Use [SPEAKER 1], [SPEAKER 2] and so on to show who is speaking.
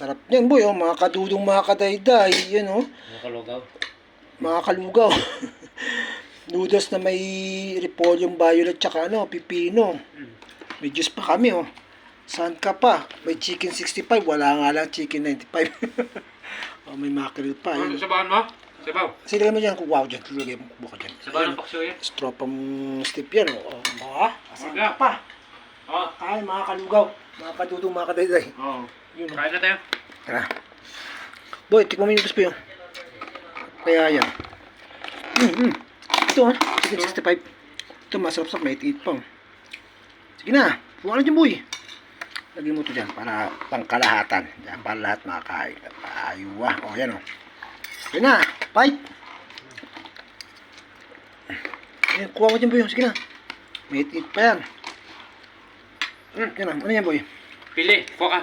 [SPEAKER 1] Sarap niyan, boy, oh. Mga kadudong, mga kadayday. Yan, oh.
[SPEAKER 2] Nakalugaw.
[SPEAKER 1] Mga kalugaw. Noodles na may repolyong violet tsaka ano, pipino. May juice pa kami, oh. Saan ka pa? May chicken 65. Wala nga lang chicken 95. Oh, may mackerel pa.
[SPEAKER 2] Ano
[SPEAKER 1] Yun.
[SPEAKER 2] sabahan mo? Sabaw.
[SPEAKER 1] Silagay mo dyan, kukuha ko dyan. Silagay mo, kukuha ko dyan.
[SPEAKER 2] Sabaw ng paksiw yan.
[SPEAKER 1] Stropang step yan, oh. Oh, saan ka pa?
[SPEAKER 2] Oo.
[SPEAKER 1] Kain, mga kalugaw. Mga kadudong, mga kadayday.
[SPEAKER 2] Oo.
[SPEAKER 1] Yun, oh.
[SPEAKER 2] Kain na tayo.
[SPEAKER 1] Tara. Boy, tikman mo yung gusto yun. Kaya yan. Ito ah, chicken 65. Ito masarap-sarap, may itiit pang. Sige na, buka na dyan, boy. Lagyan mo ito dyan para pangkalahatan. Dyan para lahat makakain. Aywa. O, yan o. Sige na, bite. Ayan, kuha mo dyan, boy. Sige na. May itiit pa yan. Yan na, ano yan, boy?
[SPEAKER 2] Pili. Kuha ka.